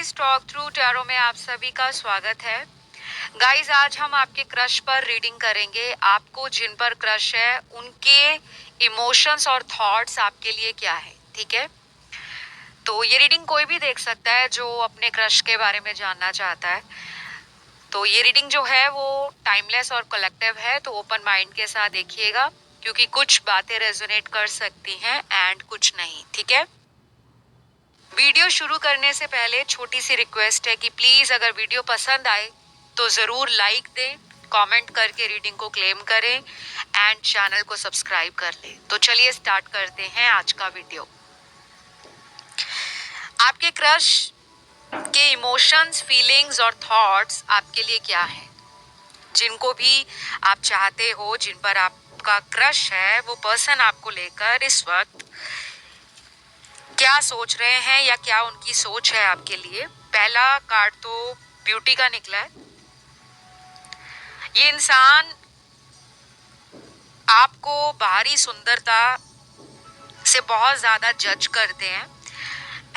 Guys, talk through tarot में आप सभी का स्वागत है। गाइस, आज हम आपके क्रश पर रीडिंग करेंगे। आपको जिन पर क्रश है उनके इमोशंस और थॉट्स आपके लिए क्या है, ठीक है। तो ये रीडिंग कोई भी देख सकता है जो अपने क्रश के बारे में जानना चाहता है। तो ये रीडिंग जो है वो टाइमलेस और कलेक्टिव है, तो ओपन माइंड के साथ देखिएगा, क्योंकि कुछ बातें रेजोनेट कर सकती हैं एंड कुछ नहीं, ठीक है। वीडियो शुरू करने से पहले छोटी सी रिक्वेस्ट है कि प्लीज अगर वीडियो पसंद आए तो जरूर लाइक दें, कमेंट करके रीडिंग को क्लेम करें एंड चैनल को सब्सक्राइब कर लें। तो चलिए स्टार्ट करते हैं आज का वीडियो। आपके क्रश के इमोशंस, फीलिंग्स और थॉट्स आपके लिए क्या है? जिनको भी आप चाहते हो, जिन पर आपका क्रश है, वो पर्सन आपको लेकर इस वक्त क्या सोच रहे हैं या क्या उनकी सोच है आपके लिए। पहला कार्ड तो ब्यूटी का निकला है। ये इंसान आपको बाहरी सुंदरता से बहुत ज्यादा जज करते हैं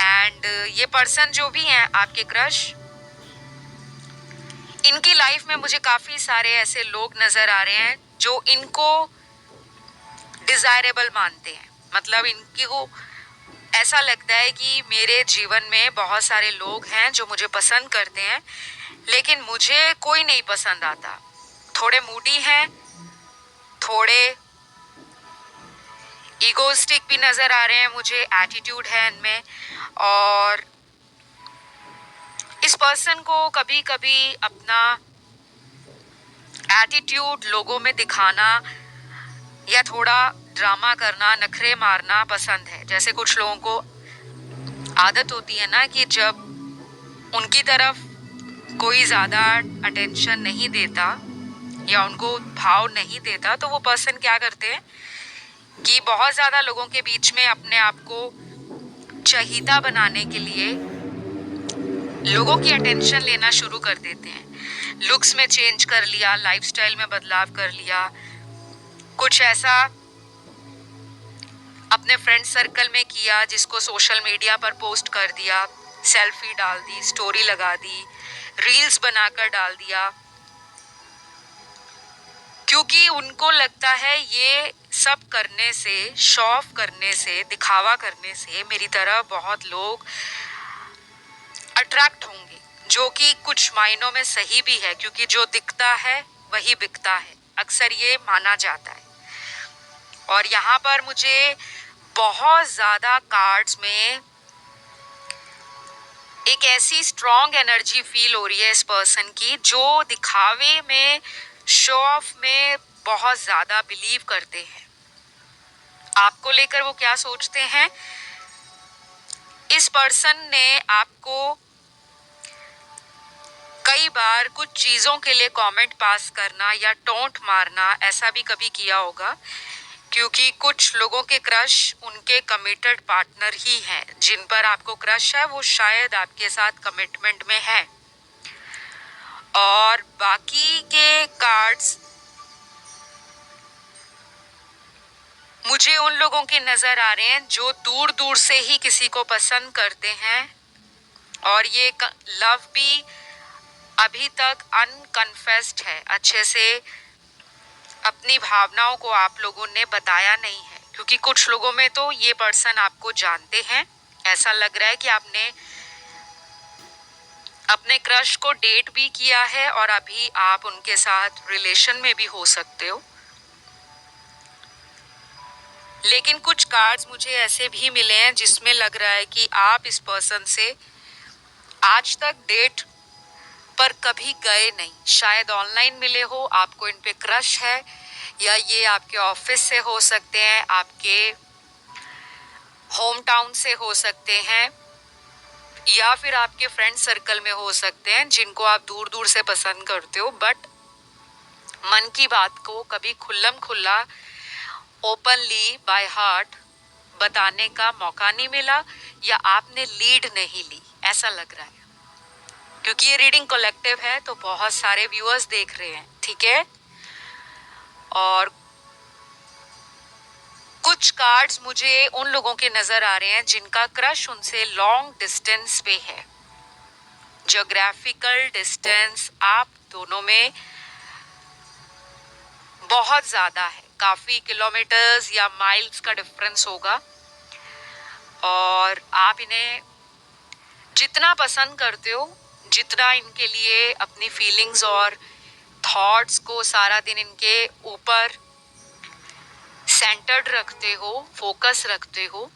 एंड ये पर्सन जो भी हैं आपके क्रश, इनकी लाइफ में मुझे काफी सारे ऐसे लोग नजर आ रहे हैं जो इनको डिजायरेबल मानते हैं। मतलब इनको ऐसा लगता है कि मेरे जीवन में बहुत सारे लोग हैं जो मुझे पसंद करते हैं, लेकिन मुझे कोई नहीं पसंद आता। थोड़े मूडी हैं, थोड़े ईगोइस्टिक भी नजर आ रहे हैं मुझे, एटीट्यूड है इनमें। और इस पर्सन को कभी कभी अपना एटीट्यूड लोगों में दिखाना या थोड़ा ड्रामा करना, नखरे मारना पसंद है। जैसे कुछ लोगों को आदत होती है ना कि जब उनकी तरफ कोई ज्यादा अटेंशन नहीं देता या उनको भाव नहीं देता, तो वो पर्सन क्या करते हैं कि बहुत ज्यादा लोगों के बीच में अपने आप को चहीता बनाने के लिए लोगों की अटेंशन लेना शुरू कर देते हैं। लुक्स में चेंज कर लिया, लाइफस्टाइल में बदलाव कर लिया, कुछ ऐसा अपने फ्रेंड सर्कल में किया जिसको सोशल मीडिया पर पोस्ट कर दिया, सेल्फी डाल दी, स्टोरी लगा दी, रील्स बनाकर डाल दिया, क्योंकि उनको लगता है ये सब करने से, शो ऑफ करने से, दिखावा करने से मेरी तरह बहुत लोग अट्रैक्ट होंगे, जो कि कुछ मायनों में सही भी है, क्योंकि जो दिखता है वही बिकता है, अक्सर ये माना जाता है। और यहाँ पर मुझे बहुत ज्यादा कार्ड्स में एक ऐसी स्ट्रॉन्ग एनर्जी फील हो रही है इस पर्सन की, जो दिखावे में, शो ऑफ में बहुत ज्यादा बिलीव करते हैं। आपको लेकर वो क्या सोचते हैं? इस पर्सन ने आपको कई बार कुछ चीजों के लिए कमेंट पास करना या टोंट मारना ऐसा भी कभी किया होगा, क्योंकि कुछ लोगों के क्रश उनके कमिटेड पार्टनर ही हैं। जिन पर आपको क्रश है वो शायद आपके साथ कमिटमेंट में है। और बाकी के कार्ड्स मुझे उन लोगों के नजर आ रहे हैं जो दूर दूर से ही किसी को पसंद करते हैं, और ये लव भी अभी तक अनकन्फेस्ड है। अच्छे से अपनी भावनाओं को आप लोगों ने बताया नहीं है, क्योंकि कुछ लोगों में तो ये पर्सन आपको जानते हैं। ऐसा लग रहा है कि आपने अपने क्रश को डेट भी किया है और अभी आप उनके साथ रिलेशन में भी हो सकते हो। लेकिन कुछ कार्ड्स मुझे ऐसे भी मिले हैं जिसमें लग रहा है कि आप इस पर्सन से आज तक डेट पर कभी गए नहीं। शायद ऑनलाइन मिले हो, आपको इन पे क्रश है, या ये आपके ऑफिस से हो सकते हैं, आपके होम टाउन से हो सकते हैं, या फिर आपके फ्रेंड सर्कल में हो सकते हैं जिनको आप दूर दूर से पसंद करते हो, बट मन की बात को कभी खुल्लम खुल्ला, ओपनली, बाय हार्ट बताने का मौका नहीं मिला, या आपने लीड नहीं ली, ऐसा लग रहा है। क्योंकि ये रीडिंग कलेक्टिव है तो बहुत सारे व्यूअर्स देख रहे हैं, ठीक है। और कुछ कार्ड्स मुझे उन लोगों के नजर आ रहे हैं जिनका क्रश उनसे लॉन्ग डिस्टेंस पे है। ज्योग्राफिकल डिस्टेंस आप दोनों में बहुत ज़्यादा है, काफ़ी किलोमीटर्स या माइल्स का डिफरेंस होगा। और आप इन्हें जितना पसंद करते हो, जितना इनके लिए अपनी फीलिंग्स और थॉट्स को सारा दिन इनके ऊपर सेंटर्ड रखते हो, फोकस रखते हो,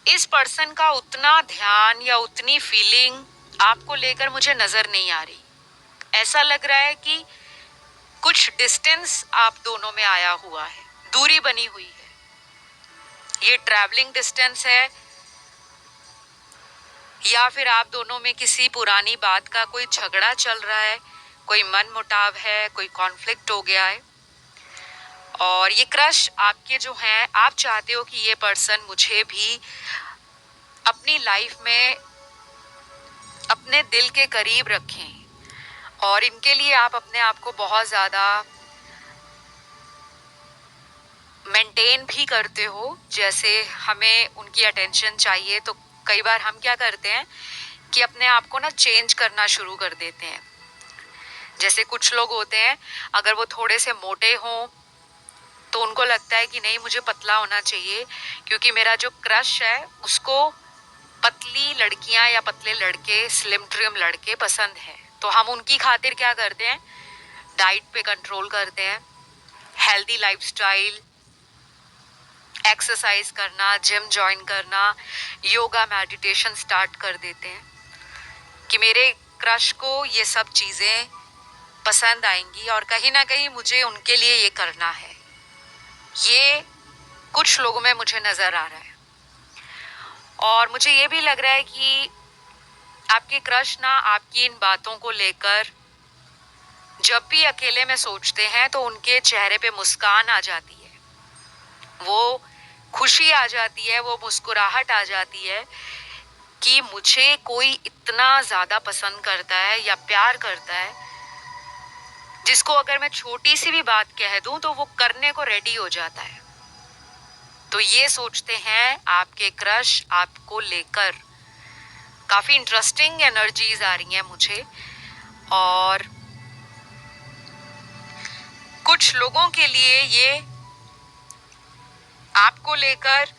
इस पर्सन का उतना ध्यान या उतनी फीलिंग आपको लेकर मुझे नजर नहीं आ रही। ऐसा लग रहा है कि कुछ डिस्टेंस आप दोनों में आया हुआ है, दूरी बनी हुई है। ये ट्रैवलिंग डिस्टेंस है या फिर आप दोनों में किसी पुरानी बात का कोई झगड़ा चल रहा है, कोई मनमुटाव है, कोई कॉन्फ्लिक्ट हो गया है। और ये क्रश आपके जो हैं, आप चाहते हो कि ये पर्सन मुझे भी अपनी लाइफ में अपने दिल के करीब रखें और इनके लिए आप अपने आप को बहुत ज़्यादा मेंटेन भी करते हो। जैसे हमें उनकी अटेंशन चाहिए तो कई बार हम क्या करते हैं कि अपने आप को ना चेंज करना शुरू कर देते हैं। जैसे कुछ लोग होते हैं, अगर वो थोड़े से मोटे हों तो उनको लगता है कि नहीं, मुझे पतला होना चाहिए क्योंकि मेरा जो क्रश है उसको पतली लड़कियां या पतले लड़के, स्लिम ट्रिम लड़के पसंद है। तो हम उनकी खातिर क्या करते हैं, डाइट पे कंट्रोल करते हैं, हेल्दी लाइफस्टाइल, एक्सरसाइज करना, जिम ज्वाइन करना, योगा, मेडिटेशन स्टार्ट कर देते हैं कि मेरे क्रश को ये सब चीज़ें पसंद आएंगी और कहीं ना कहीं मुझे उनके लिए ये करना है। ये कुछ लोगों में मुझे नज़र आ रहा है। और मुझे ये भी लग रहा है कि आपके क्रश ना आपकी इन बातों को लेकर जब भी अकेले में सोचते हैं तो उनके चेहरे पे मुस्कान आ जाती है, वो खुशी आ जाती है, वो मुस्कुराहट आ जाती है कि मुझे कोई इतना ज़्यादा पसंद करता है या प्यार करता है जिसको अगर मैं छोटी सी भी बात कह दूं तो वो करने को रेडी हो जाता है। तो ये सोचते हैं आपके क्रश आपको लेकर। काफ़ी इंटरेस्टिंग एनर्जीज आ रही हैं मुझे। और कुछ लोगों के लिए ये आपको लेकर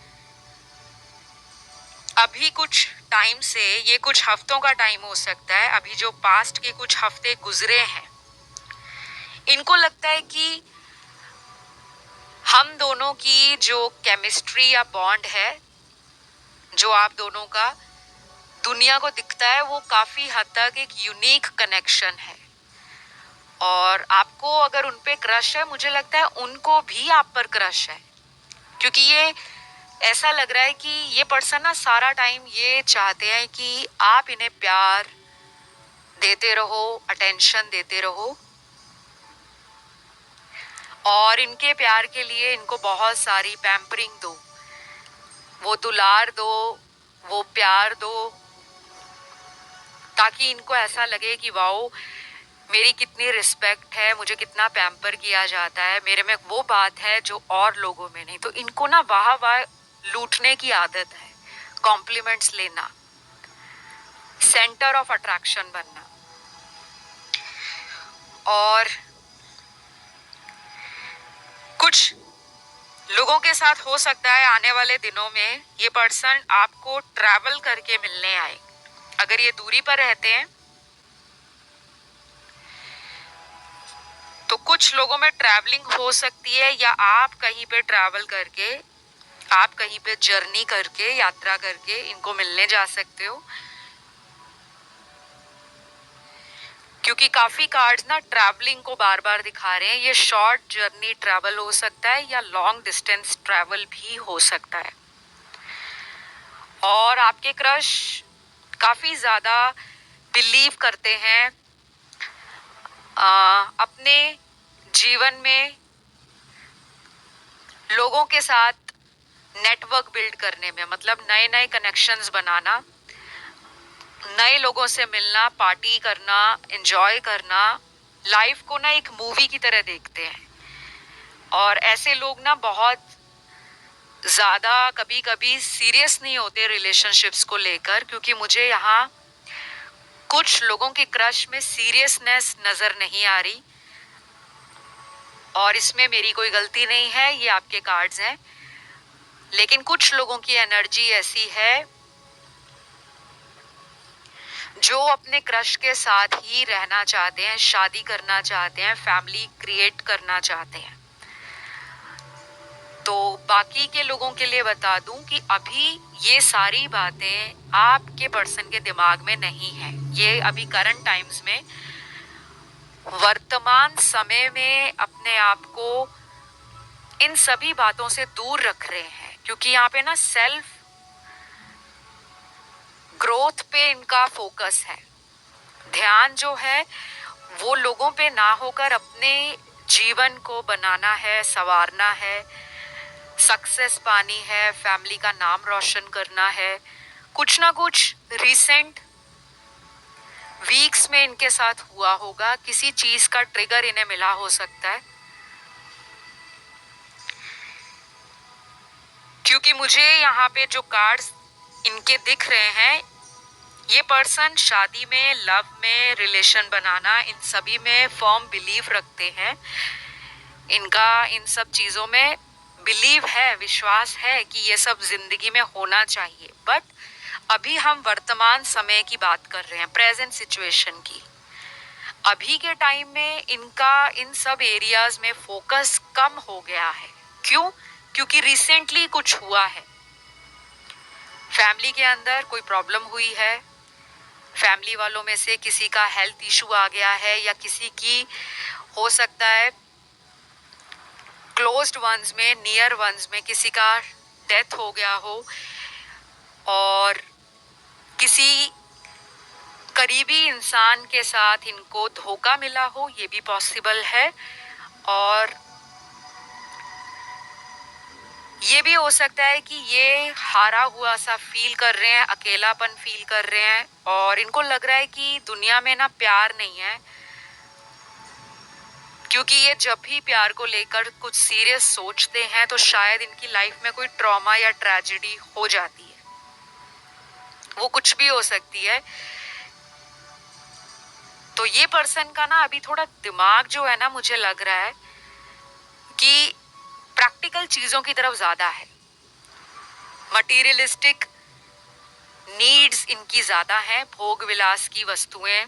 अभी कुछ टाइम से, ये कुछ हफ्तों का टाइम हो सकता है, अभी जो पास्ट के कुछ हफ्ते गुजरे हैं, इनको लगता है कि हम दोनों की जो केमिस्ट्री या बॉन्ड है, जो आप दोनों का दुनिया को दिखता है, वो काफ़ी हद तक एक यूनिक कनेक्शन है। और आपको अगर उन पे क्रश है, मुझे लगता है उनको भी आप पर क्रश है, क्योंकि ये ऐसा लग रहा है कि ये पर्सन ना सारा टाइम ये चाहते हैं कि आप इन्हें प्यार देते रहो, अटेंशन देते रहो और इनके प्यार के लिए इनको बहुत सारी पैम्परिंग दो, वो दुलार दो, वो प्यार दो, ताकि इनको ऐसा लगे कि वाओ, मेरी कितनी रिस्पेक्ट है, मुझे कितना पैम्पर किया जाता है, मेरे में वो बात है जो और लोगों में नहीं। तो इनको ना वाह वाह लूटने की आदत है, कॉम्प्लीमेंट्स लेना, सेंटर ऑफ अट्रैक्शन बनना। और कुछ लोगों के साथ हो सकता है आने वाले दिनों में ये पर्सन आपको ट्रैवल करके मिलने आए। अगर ये दूरी पर रहते हैं तो कुछ लोगों में ट्रैवलिंग हो सकती है, या आप कहीं पे ट्रैवल करके, आप कहीं पे जर्नी करके, यात्रा करके इनको मिलने जा सकते हो। क्योंकि काफी कार्ड्स ना ट्रैवलिंग को बार बार दिखा रहे हैं। ये शॉर्ट जर्नी ट्रैवल हो सकता है या लॉन्ग डिस्टेंस ट्रैवल भी हो सकता है। और आपके क्रश काफी ज्यादा बिलीव करते हैं अपने जीवन में लोगों के साथ नेटवर्क बिल्ड करने में, मतलब नए नए कनेक्शंस बनाना, नए लोगों से मिलना, पार्टी करना, एंजॉय करना, लाइफ को ना एक मूवी की तरह देखते हैं। और ऐसे लोग ना बहुत ज़्यादा कभी कभी सीरियस नहीं होते रिलेशनशिप्स को लेकर, क्योंकि मुझे यहाँ कुछ लोगों के क्रश में सीरियसनेस नजर नहीं आ रही, और इसमें मेरी कोई गलती नहीं है, ये आपके कार्ड्स हैं। लेकिन कुछ लोगों की एनर्जी ऐसी है जो अपने क्रश के साथ ही रहना चाहते हैं, शादी करना चाहते हैं, फैमिली क्रिएट करना चाहते हैं। तो बाकी के लोगों के लिए बता दूं कि अभी ये सारी बातें आपके पर्सन के दिमाग में नहीं है। ये अभी करंट टाइम्स में, वर्तमान समय में अपने आप को इन सभी बातों से दूर रख रहे हैं, क्योंकि यहाँ पे ना सेल्फ ग्रोथ पे इनका फोकस है। ध्यान जो है वो लोगों पे ना होकर अपने जीवन को बनाना है, संवारना है, सक्सेस पानी है, फैमिली का नाम रोशन करना है। कुछ ना कुछ रिसेंट वीक्स में इनके साथ हुआ होगा, किसी चीज का ट्रिगर इन्हें मिला हो सकता है। क्योंकि मुझे यहाँ पे जो कार्ड्स इनके दिख रहे हैं, ये पर्सन शादी में, लव में, रिलेशन बनाना, इन सभी में फर्म बिलीव रखते हैं। इनका इन सब चीजों में बिलीव है, विश्वास है कि ये सब जिंदगी में होना चाहिए। बट अभी हम वर्तमान समय की बात कर रहे हैं, प्रेजेंट सिचुएशन की। अभी के टाइम में इनका इन सब एरियाज में फोकस कम हो गया है। क्यों? क्योंकि रिसेंटली कुछ हुआ है, फैमिली के अंदर कोई प्रॉब्लम हुई है, फैमिली वालों में से किसी का हेल्थ इशू आ गया है, या किसी की हो सकता है क्लोज्ड वंस में, नियर वंस में किसी का डेथ हो गया हो, और किसी करीबी इंसान के साथ इनको धोखा मिला हो, ये भी पॉसिबल है। और ये भी हो सकता है कि ये हारा हुआ सा फील कर रहे हैं, अकेलापन फील कर रहे हैं, और इनको लग रहा है कि दुनिया में ना प्यार नहीं है। क्योंकि ये जब भी प्यार को लेकर कुछ सीरियस सोचते हैं तो शायद इनकी लाइफ में कोई ट्रॉमा या ट्रेजेडी हो जाती है, वो कुछ भी हो सकती है। तो ये पर्सन का ना अभी थोड़ा दिमाग जो है ना, मुझे लग रहा है कि प्रैक्टिकल चीजों की तरफ ज्यादा है, मटीरियलिस्टिक नीड्स इनकी ज्यादा है, भोग विलास की वस्तुएं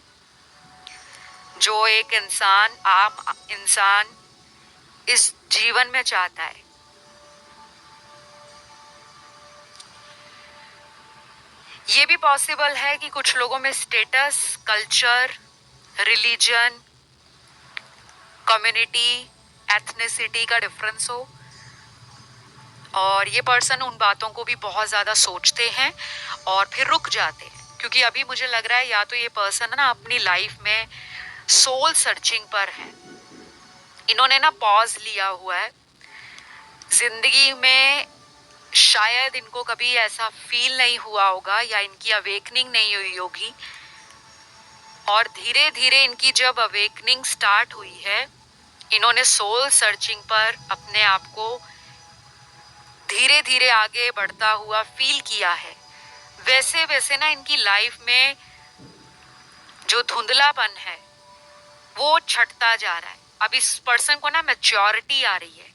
जो एक इंसान, आम इंसान इस जीवन में चाहता है। ये भी पॉसिबल है कि कुछ लोगों में status, culture, religion, community, ethnicity का डिफरेंस हो, और ये पर्सन उन बातों को भी बहुत ज्यादा सोचते हैं और फिर रुक जाते हैं। क्योंकि अभी मुझे लग रहा है या तो ये पर्सन ना अपनी लाइफ में सोल सर्चिंग पर है, इन्होंने ना पॉज लिया हुआ है जिंदगी में। शायद इनको कभी ऐसा फील नहीं हुआ होगा, या इनकी अवेकनिंग नहीं हुई होगी, और धीरे धीरे इनकी जब अवेकनिंग स्टार्ट हुई है, इन्होंने सोल सर्चिंग पर अपने आप को धीरे धीरे आगे बढ़ता हुआ फील किया है। वैसे वैसे ना इनकी लाइफ में जो धुंधलापन है वो छटता जा रहा है। अब इस पर्सन को ना मैच्योरिटी आ रही है।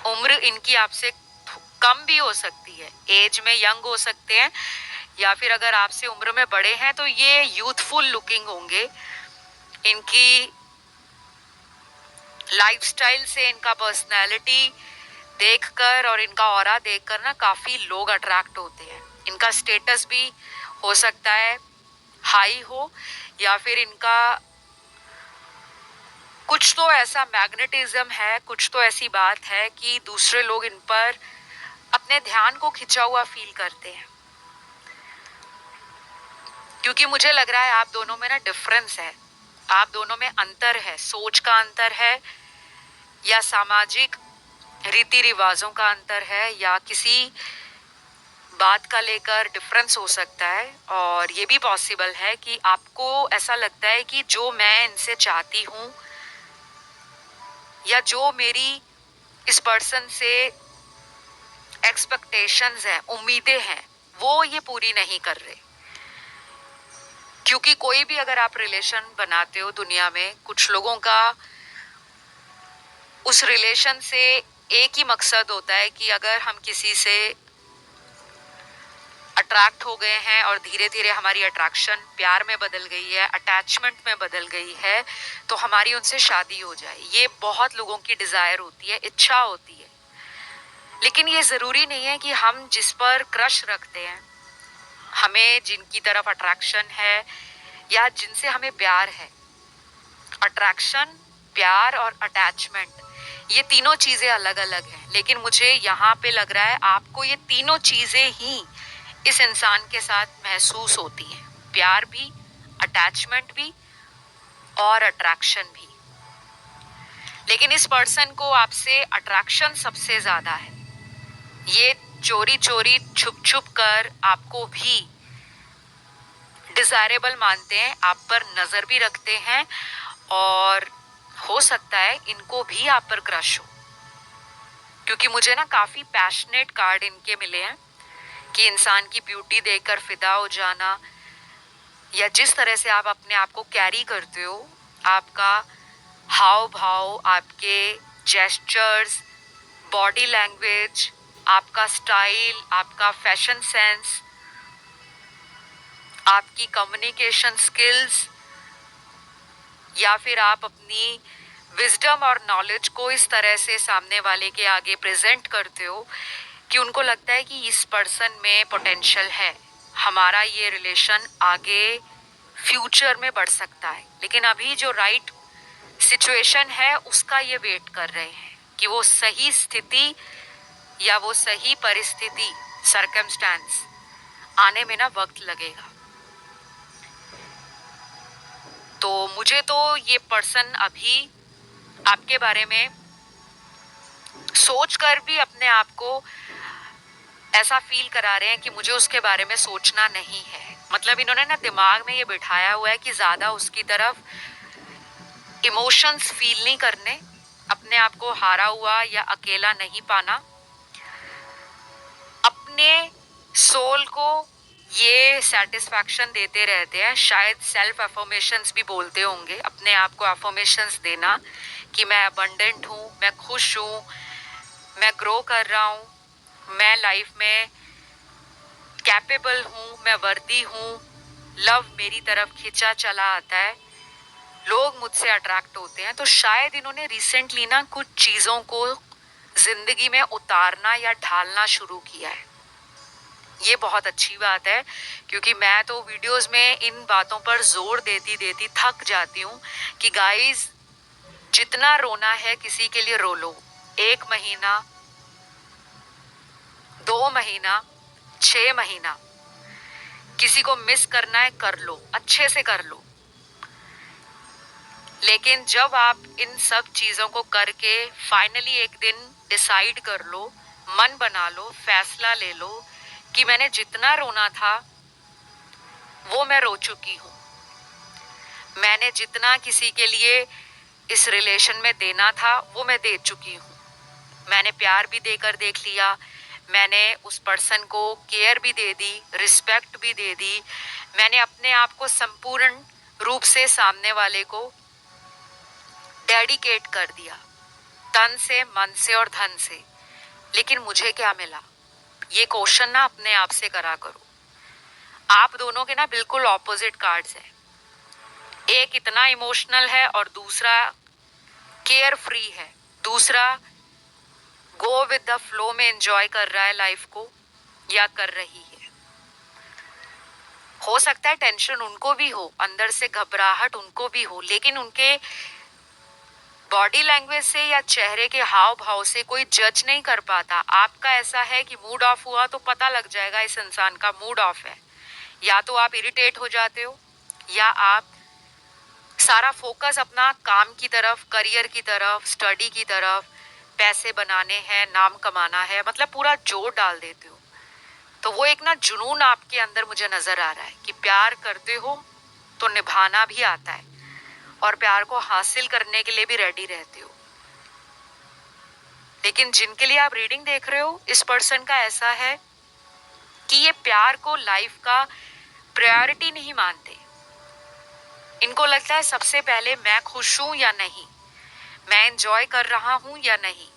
उम्र इनकी आपसे कम भी हो सकती है, एज में यंग हो सकते हैं, या फिर अगर आपसे उम्र में बड़े हैं तो ये यूथफुल लुकिंग होंगे। इनकी लाइफस्टाइल से, इनका पर्सनैलिटी देखकर और इनका ऑरा देखकर ना काफी लोग अट्रैक्ट होते हैं। इनका स्टेटस भी हो सकता है हाई हो, या फिर इनका कुछ तो ऐसा मैग्नेटिज्म है, कुछ तो ऐसी बात है कि दूसरे लोग इन पर अपने ध्यान को खिंचा हुआ फील करते हैं। क्योंकि मुझे लग रहा है आप दोनों में ना डिफरेंस है, आप दोनों में अंतर है, सोच का अंतर है, या सामाजिक रीति रिवाजों का अंतर है, या किसी बात का लेकर डिफरेंस हो सकता है। और ये भी पॉसिबल है कि आपको ऐसा लगता है कि जो मैं इनसे चाहती हूँ, या जो मेरी इस पर्सन से एक्सपेक्टेशंस हैं, उम्मीदें हैं, वो ये पूरी नहीं कर रहे। क्योंकि कोई भी अगर आप रिलेशन बनाते हो दुनिया में, कुछ लोगों का उस रिलेशन से एक ही मकसद होता है कि अगर हम किसी से अट्रैक्ट हो गए हैं और धीरे धीरे हमारी अट्रैक्शन प्यार में बदल गई है, अटैचमेंट में बदल गई है, तो हमारी उनसे शादी हो जाए। ये बहुत लोगों की डिजायर होती है, इच्छा होती है। लेकिन ये जरूरी नहीं है कि हम जिस पर क्रश रखते हैं, हमें जिनकी तरफ अट्रैक्शन है या जिनसे हमें प्यार है, अट्रैक्शन, प्यार और अटैचमेंट, ये तीनों चीजें अलग अलग हैं। लेकिन मुझे यहाँ पे लग रहा है आपको ये तीनों चीजें ही इस इंसान के साथ महसूस होती हैं, प्यार भी, अटैचमेंट भी और अट्रैक्शन भी। लेकिन इस पर्सन को आपसे अट्रैक्शन सबसे ज्यादा है। ये चोरी चोरी छुप छुप कर आपको भी डिजायरेबल मानते हैं, आप पर नजर भी रखते हैं और हो सकता है इनको भी आप पर क्रश हो। क्योंकि मुझे ना काफी पैशनेट कार्ड इनके मिले हैं कि इंसान की ब्यूटी देखकर फिदा हो जाना, या जिस तरह से आप अपने आप को कैरी करते हो, आपका हाव भाव, आपके जेस्चर्स, बॉडी लैंग्वेज, आपका स्टाइल, आपका फैशन सेंस, आपकी कम्युनिकेशन स्किल्स, या फिर आप अपनी विजडम और नॉलेज को इस तरह से सामने वाले के आगे प्रेजेंट करते हो कि उनको लगता है कि इस पर्सन में पोटेंशियल है, हमारा ये रिलेशन आगे फ्यूचर में बढ़ सकता है। लेकिन अभी जो राइट सिचुएशन है उसका ये वेट कर रहे हैं कि वो सही स्थिति या वो सही परिस्थिति, सर्कमस्टेंस आने में ना वक्त लगेगा। तो मुझे तो ये पर्सन अभी आपके बारे में सोचकर भी अपने आप को ऐसा फील करा रहे हैं कि मुझे उसके बारे में सोचना नहीं है। मतलब इन्होंने ना दिमाग में ये बिठाया हुआ है कि ज्यादा उसकी तरफ इमोशंस फील नहीं करने, अपने आप को हारा हुआ या अकेला नहीं पाना, अपने सोल को ये सेटिस्फैक्शन देते रहते हैं। शायद सेल्फ अफर्मेशंस भी बोलते होंगे, अपने आप को अफर्मेशंस देना कि मैं अबंडेंट हूँ, मैं खुश हूँ, मैं ग्रो कर रहा हूँ, मैं लाइफ में कैपेबल हूँ, मैं वर्दी हूँ, लव मेरी तरफ खिंचा चला आता है, लोग मुझसे अट्रैक्ट होते हैं। तो शायद इन्होंने रिसेंटली ना कुछ चीज़ों को जिंदगी में उतारना या ढालना शुरू किया है। ये बहुत अच्छी बात है, क्योंकि मैं तो वीडियोस में इन बातों पर जोर देती देती थक जाती हूँ कि गाइस, जितना रोना है किसी के लिए रो लो। 1 महीना, 2 महीना, 6 महीना, किसी को मिस करना है कर लो, अच्छे से कर लो। लेकिन जब आप इन सब चीजों को करके फाइनली एक दिन डिसाइड कर लो, मन बना लो, फैसला ले लो कि मैंने जितना रोना था वो मैं रो चुकी हूँ, मैंने जितना किसी के लिए इस रिलेशन में देना था वो मैं दे चुकी हूँ, मैंने प्यार भी देकर देख लिया, मैंने उस पर्सन को केयर भी दे दी, रिस्पेक्ट भी दे दी, मैंने अपने आप को संपूर्ण रूप से सामने वाले को डेडिकेट कर दिया, तन से, मन से और धन से। लेकिन मुझे क्या मिला? ये क्वेश्चन ना अपने आप से करा करो। आप दोनों के ना बिल्कुल ऑपोजिट कार्ड्स हैं। एक इतना इमोशनल है और दूसरा केयर फ्री है, दूसरा गो विद द फ्लो में एंजॉय कर रहा है लाइफ को या कर रही है। हो सकता है टेंशन उनको भी हो, अंदर से घबराहट उनको भी हो, लेकिन उनके बॉडी लैंग्वेज से या चेहरे के हाव भाव से कोई जज नहीं कर पाता। आपका ऐसा है कि मूड ऑफ हुआ तो पता लग जाएगा इस इंसान का मूड ऑफ है, या तो आप इरिटेट हो जाते हो या आप सारा फोकस अपना काम की तरफ, करियर की तरफ, स्टडी की तरफ, पैसे बनाने हैं, नाम कमाना है, मतलब पूरा जोर डाल देते हो। तो वो एक ना जुनून आपके अंदर मुझे नजर आ रहा है कि प्यार करते हो तो निभाना भी आता है और प्यार को हासिल करने के लिए भी रेडी रहते हो। लेकिन जिनके लिए आप रीडिंग देख रहे हो, इस पर्सन का ऐसा है कि ये प्यार को लाइफ का प्रायोरिटी नहीं मानते, इनको लगता है सबसे पहले मैं खुश हूं या नहीं, मैं एंजॉय कर रहा हूं या नहीं,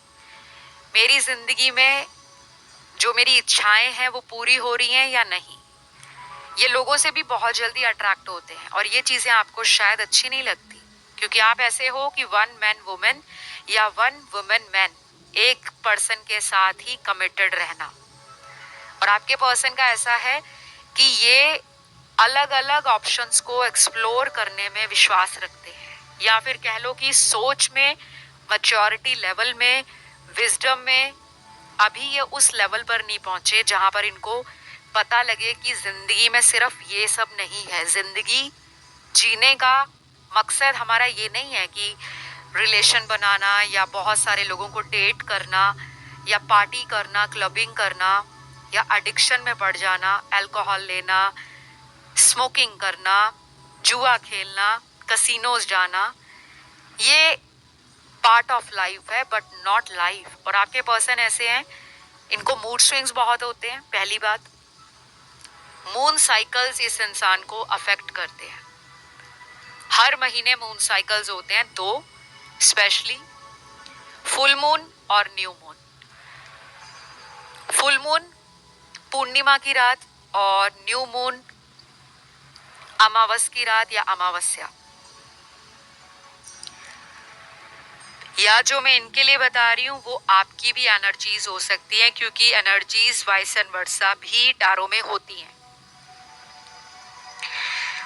मेरी जिंदगी में जो मेरी इच्छाएं हैं वो पूरी हो रही हैं या नहीं। ये लोगों से भी बहुत जल्दी अट्रैक्ट होते हैं और ये चीजें आपको शायद अच्छी नहीं लगती, क्योंकि आप ऐसे हो कि वन मैन वुमेन या वन वुमेन मैन, एक पर्सन के साथ ही कमिटेड रहना। और आपके पर्सन का ऐसा है कि ये अलग अलग ऑप्शंस को एक्सप्लोर करने में विश्वास रखते हैं, या फिर कह लो कि सोच में, मैच्योरिटी लेवल में, विजडम में अभी ये उस लेवल पर नहीं पहुंचे जहां पर इनको पता लगे कि जिंदगी में सिर्फ ये सब नहीं है। जिंदगी जीने का मकसद हमारा ये नहीं है कि रिलेशन बनाना या बहुत सारे लोगों को डेट करना या पार्टी करना, क्लबिंग करना या एडिक्शन में पड़ जाना, अल्कोहल लेना, स्मोकिंग करना, जुआ खेलना, कसिनोज जाना। ये पार्ट ऑफ लाइफ है बट नॉट लाइफ। और आपके पर्सन ऐसे हैं, इनको मूड स्विंग्स बहुत होते हैं। पहली बात, मून साइकिल्स इस इंसान को अफेक्ट करते हैं। हर महीने मून साइकिल्स होते हैं दो, स्पेशली फुल मून और न्यू मून। फुल मून पूर्णिमा की रात और न्यू मून अमावस की रात या अमावस्या। या जो मैं इनके लिए बता रही हूँ वो आपकी भी एनर्जीज हो सकती हैं, क्योंकि एनर्जीज वाइस एंड वर्सा भी टारो में होती हैं।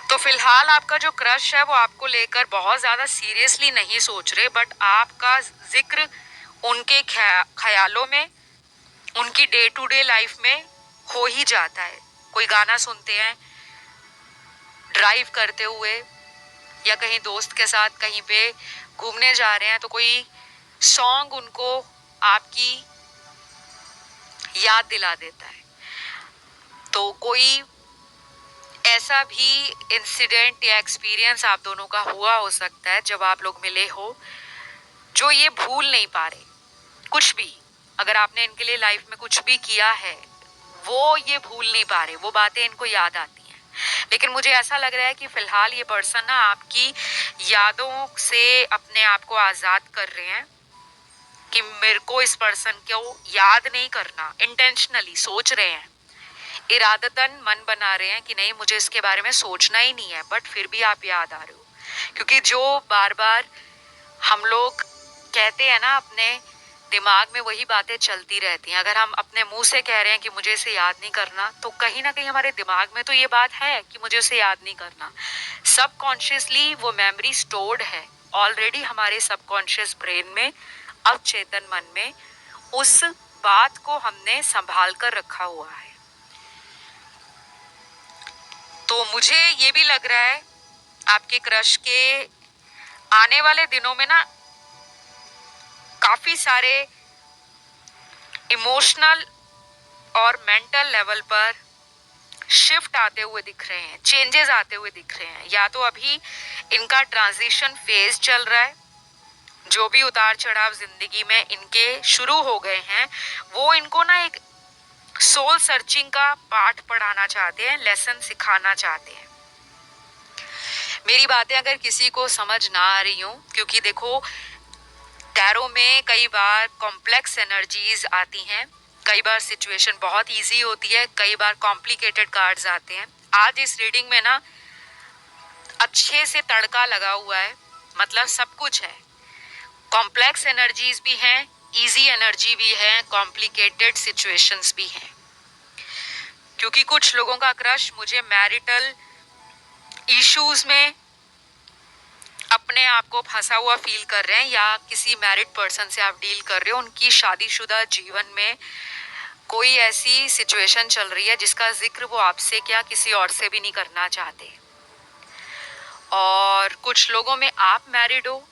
तो फिलहाल आपका जो क्रश है वो आपको लेकर बहुत ज्यादा सीरियसली नहीं सोच रहे, बट आपका जिक्र उनके ख्यालों में, उनकी डे टू डे लाइफ में हो ही जाता है। कोई गाना सुनते हैं ड्राइव करते हुए, या कहीं दोस्त के साथ कहीं पे घूमने जा रहे हैं तो कोई सॉन्ग उनको आपकी याद दिला देता है। तो कोई ऐसा भी इंसिडेंट या एक्सपीरियंस आप दोनों का हुआ हो सकता है जब आप लोग मिले हो, जो ये भूल नहीं पा रहे। कुछ भी, अगर आपने इनके लिए लाइफ में कुछ भी किया है वो ये भूल नहीं पा रहे, वो बातें इनको याद आती हैं। लेकिन मुझे ऐसा लग रहा है कि फिलहाल ये पर्सन ना आपकी यादों से अपने आप को आजाद कर रहे हैं, कि मेरे को इस पर्सन को याद नहीं करना। इंटेंशनली सोच रहे हैं, इरादतन मन बना रहे हैं कि नहीं मुझे इसके बारे में सोचना ही नहीं है, बट फिर भी आप याद आ रहे हो। क्योंकि जो बार बार हम लोग कहते हैं ना, अपने दिमाग में वही बातें चलती रहती हैं। अगर हम अपने मुंह से कह रहे हैं कि मुझे इसे याद नहीं करना, तो कहीं ना कहीं हमारे दिमाग में तो ये बात है कि मुझे उसे याद नहीं करना। सबकॉन्शियसली वो मेमोरी स्टोर्ड है ऑलरेडी हमारे सबकॉन्शियस ब्रेन में, अवचेतन मन में। उस बात को हमने संभाल कर रखा हुआ है। तो मुझे ये भी लग रहा है आपके क्रश के आने वाले दिनों में ना काफी सारे इमोशनल और मेंटल लेवल पर शिफ्ट आते हुए दिख रहे हैं, चेंजेस आते हुए दिख रहे हैं। या तो अभी इनका ट्रांजिशन फेज चल रहा है, जो भी उतार चढ़ाव जिंदगी में इनके शुरू हो गए हैं वो इनको ना एक सोल सर्चिंग का पाठ पढ़ाना चाहते हैं, लेसन सिखाना चाहते हैं। मेरी बातें अगर किसी को समझ ना आ रही हो, क्योंकि देखो टैरो में कई बार कॉम्प्लेक्स एनर्जीज आती हैं, कई बार सिचुएशन बहुत इजी होती है, कई बार कॉम्प्लिकेटेड कार्ड्स आते हैं। आज इस रीडिंग में ना अच्छे से तड़का लगा हुआ है, मतलब सब कुछ है। कॉम्प्लेक्स एनर्जीज भी हैं, इजी एनर्जी भी है, कॉम्प्लिकेटेड सिचुएशंस भी हैं। क्योंकि कुछ लोगों का क्रश मुझे मैरिटल इश्यूज में अपने आप को फंसा हुआ फील कर रहे हैं, या किसी मैरिड पर्सन से आप डील कर रहे हो, उनकी शादीशुदा जीवन में कोई ऐसी सिचुएशन चल रही है जिसका जिक्र वो आपसे क्या किसी और से भी नहीं करना चाहते। और कुछ लोगों में आप मैरिड हो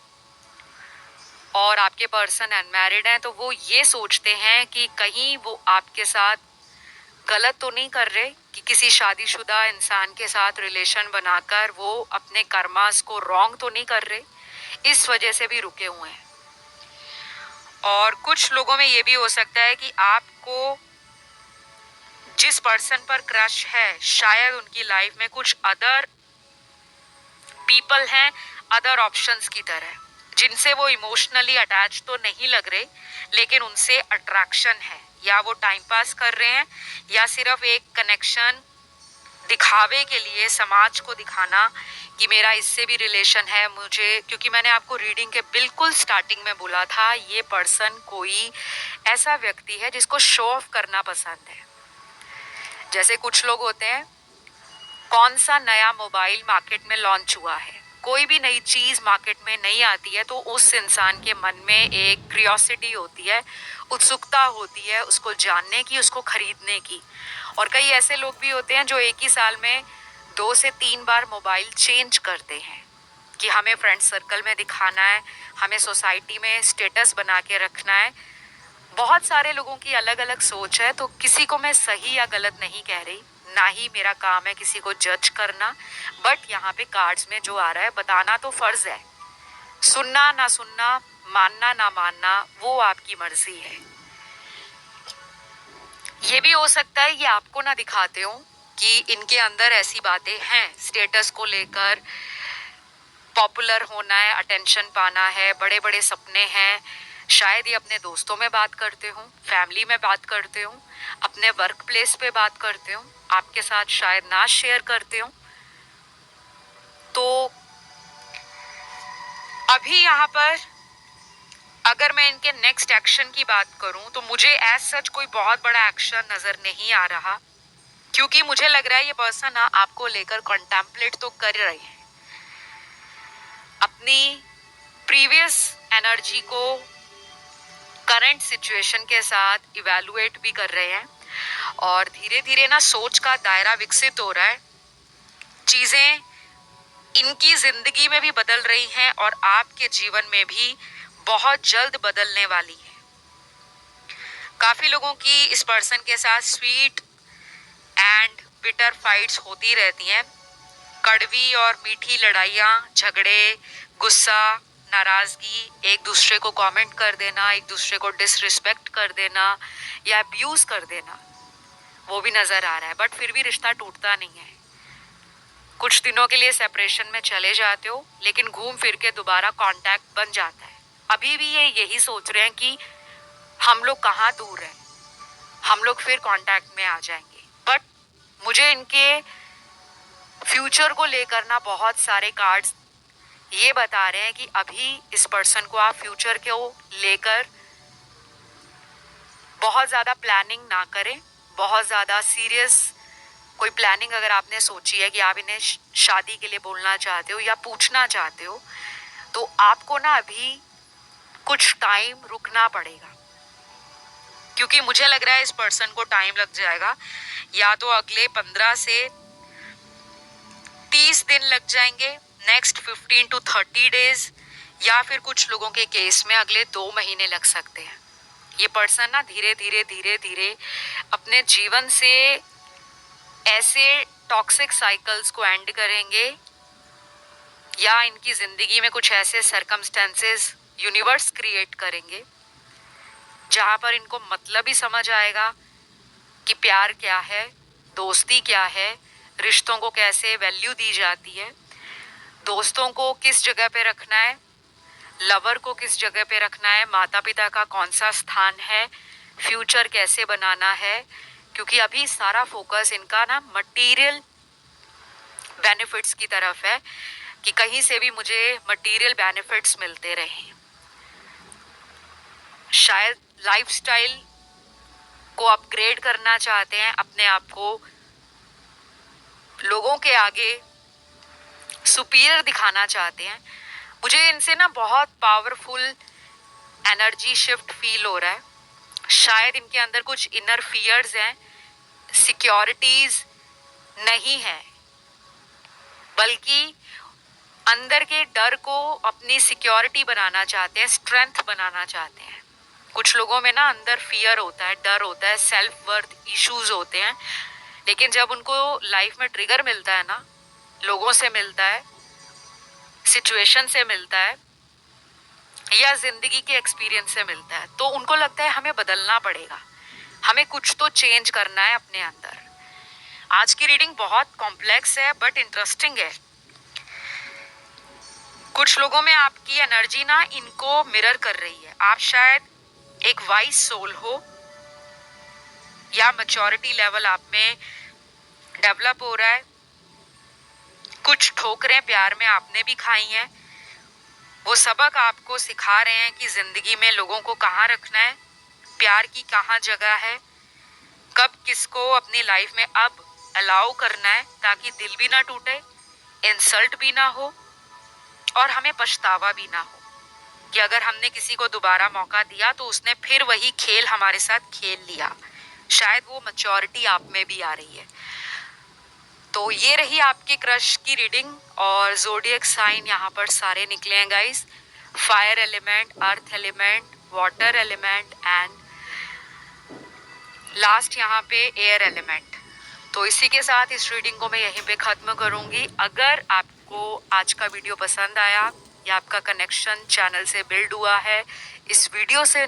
और आपके पर्सन अनमैरिड हैं, तो वो ये सोचते हैं कि कहीं वो आपके साथ गलत तो नहीं कर रहे, कि किसी शादीशुदा इंसान के साथ रिलेशन बनाकर वो अपने कर्मास को रॉन्ग तो नहीं कर रहे, इस वजह से भी रुके हुए हैं। और कुछ लोगों में ये भी हो सकता है कि आपको जिस पर्सन पर क्रश है शायद उनकी लाइफ में कुछ अदर पीपल हैं अदर ऑप्शंस की तरह, जिनसे वो इमोशनली अटैच तो नहीं लग रहे, लेकिन उनसे अट्रैक्शन है, या वो टाइम पास कर रहे हैं या सिर्फ एक कनेक्शन दिखावे के लिए, समाज को दिखाना कि मेरा इससे भी रिलेशन है मुझे। क्योंकि मैंने आपको रीडिंग के बिल्कुल स्टार्टिंग में बोला था, ये पर्सन कोई ऐसा व्यक्ति है जिसको शो ऑफ करना पसंद है। जैसे कुछ लोग होते हैं, कौन सा नया मोबाइल मार्केट में लॉन्च हुआ है, कोई भी नई चीज मार्केट में नहीं आती है तो उस इंसान के मन में एक क्यूरियोसिटी होती है, उत्सुकता होती है उसको जानने की, उसको खरीदने की। और कई ऐसे लोग भी होते हैं जो एक ही साल में 2 से 3 बार मोबाइल चेंज करते हैं कि हमें फ्रेंड सर्कल में दिखाना है, हमें सोसाइटी में स्टेटस बना के रखना है। बहुत सारे लोगों की अलग अलग सोच है, तो किसी को मैं सही या गलत नहीं कह रही, ना ही मेरा काम है किसी को जज करना। बट यहाँ पे कार्ड्स में जो आ रहा है बताना तो फर्ज है, सुनना ना सुनना, मानना ना मानना, वो आपकी मर्जी है। ये भी हो सकता है ये आपको ना दिखाते हो कि इनके अंदर ऐसी बातें हैं, स्टेटस को लेकर, पॉपुलर होना है, अटेंशन पाना है, बड़े बड़े सपने हैं। शायद ये अपने दोस्तों में बात करते हो, फैमिली में बात करते हो, अपने वर्क प्लेस पे बात करते हो, आपके साथ शायद ना शेयर करते हो। तो अभी यहाँ पर अगर मैं इनके नेक्स्ट एक्शन की बात करूं तो मुझे एज सच कोई बहुत बड़ा एक्शन नजर नहीं आ रहा, क्योंकि मुझे लग रहा है ये पर्सन ना आपको लेकर कॉन्टेम्पलेट तो कर रहे हैं, अपनी प्रीवियस एनर्जी को करंट सिचुएशन के साथ इवैल्यूएट भी कर रहे हैं, और धीरे धीरे ना सोच का दायरा विकसित हो रहा है, चीजें इनकी जिंदगी में भी बदल रही हैं और आपके जीवन में भी बहुत जल्द बदलने वाली है। काफी लोगों की इस पर्सन के साथ स्वीट एंड बिटर फाइट्स होती रहती हैं, कड़वी और मीठी लड़ाइयाँ, झगड़े, गुस्सा, नाराजगी, एक दूसरे को कमेंट कर देना, एक दूसरे को डिसरिस्पेक्ट कर देना या अब्यूज कर देना, वो भी नजर आ रहा है। बट फिर भी रिश्ता टूटता नहीं है, कुछ दिनों के लिए सेपरेशन में चले जाते हो, लेकिन घूम फिर के दोबारा कांटेक्ट बन जाता है। अभी भी ये यही सोच रहे हैं कि हम लोग कहाँ दूर हैं, हम लोग फिर कांटेक्ट में आ जाएंगे। बट मुझे इनके फ्यूचर को लेकर ना बहुत सारे कार्ड्स ये बता रहे हैं कि अभी इस पर्सन को आप फ्यूचर को लेकर बहुत ज़्यादा प्लानिंग ना करें, बहुत ज़्यादा सीरियस कोई प्लानिंग अगर आपने सोची है कि आप इन्हें शादी के लिए बोलना चाहते हो या पूछना चाहते हो, तो आपको ना अभी कुछ टाइम रुकना पड़ेगा, क्योंकि मुझे लग रहा है इस पर्सन को टाइम लग जाएगा, या तो अगले 15 से 30 दिन लग जाएंगे, नेक्स्ट 15 to 30 डेज, या फिर कुछ लोगों के केस में अगले 2 महीने लग सकते हैं। ये पर्सन ना धीरे धीरे धीरे धीरे अपने जीवन से ऐसे टॉक्सिक साइकिल्स को एंड करेंगे, या इनकी जिंदगी में कुछ ऐसे सर्कमस्टेंसेस यूनिवर्स क्रिएट करेंगे जहां पर इनको मतलब ही समझ आएगा कि प्यार क्या है, दोस्ती क्या है, रिश्तों को कैसे वैल्यू दी जाती है, दोस्तों को किस जगह पे रखना है, लवर को किस जगह पे रखना है, माता पिता का कौन सा स्थान है, फ्यूचर कैसे बनाना है। क्योंकि अभी सारा फोकस इनका ना मटेरियल बेनिफिट्स की तरफ है, कि कहीं से भी मुझे मटेरियल बेनिफिट्स मिलते रहे। शायद लाइफस्टाइल को अपग्रेड करना चाहते हैं, अपने आप को लोगों के आगे सुपीरियर दिखाना चाहते हैं। मुझे इनसे ना बहुत पावरफुल एनर्जी शिफ्ट फील हो रहा है। शायद इनके अंदर कुछ इनर फियर्स हैं, सिक्योरिटीज नहीं है, बल्कि अंदर के डर को अपनी सिक्योरिटी बनाना चाहते हैं, स्ट्रेंथ बनाना चाहते हैं। कुछ लोगों में ना अंदर फियर होता है, डर होता है, सेल्फ वर्थ इश्यूज होते हैं, लेकिन जब उनको लाइफ में ट्रिगर मिलता है ना, लोगों से मिलता है, सिचुएशन से मिलता है, या जिंदगी के एक्सपीरियंस से मिलता है, तो उनको लगता है हमें बदलना पड़ेगा, हमें कुछ तो चेंज करना है अपने अंदर। आज की रीडिंग बहुत कॉम्प्लेक्स है बट इंटरेस्टिंग है। कुछ लोगों में आपकी एनर्जी ना इनको मिरर कर रही है। आप शायद एक वाइज सोल हो या मैच्योरिटी लेवल आप में डेवलप हो रहा है। कुछ ठोकरें प्यार में आपने भी खाई हैं। वो सबक आपको सिखा रहे हैं कि जिंदगी में लोगों को कहाँ रखना है, प्यार की कहाँ जगह है, कब किसको अपनी लाइफ में अब अलाउ करना है ताकि दिल भी ना टूटे, इंसल्ट भी ना हो और हमें पछतावा भी ना हो कि अगर हमने किसी को दोबारा मौका दिया तो उसने फिर वही खेल हमारे साथ खेल लिया। शायद वो मैच्योरिटी आप में भी आ रही है। तो ये रही आपके क्रश की रीडिंग और ज़ोडिएक साइन यहाँ पर सारे निकले हैं guys. Fire element, earth element, water element and last यहाँ पे एयर एलिमेंट। तो इसी के साथ इस रीडिंग को मैं यहीं पे ख़त्म करूँगी। अगर आपको आज का वीडियो पसंद आया या आपका कनेक्शन चैनल से बिल्ड हुआ है, इस वीडियो से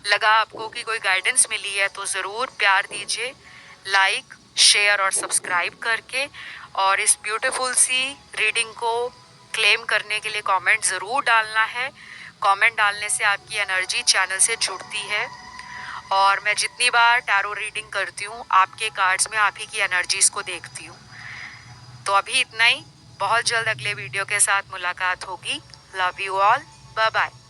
लगा आपको कि कोई गाइडेंस मिली है, तो ज़रूर प्यार दीजिए लाइक, शेयर और सब्सक्राइब करके। और इस ब्यूटीफुल सी रीडिंग को क्लेम करने के लिए कमेंट ज़रूर डालना है। कमेंट डालने से आपकी एनर्जी चैनल से जुड़ती है और मैं जितनी बार टैरो रीडिंग करती हूँ आपके कार्ड्स में आप ही की एनर्जीज को देखती हूँ। तो अभी इतना ही, बहुत जल्द अगले वीडियो के साथ मुलाकात होगी। Love you all, bye bye.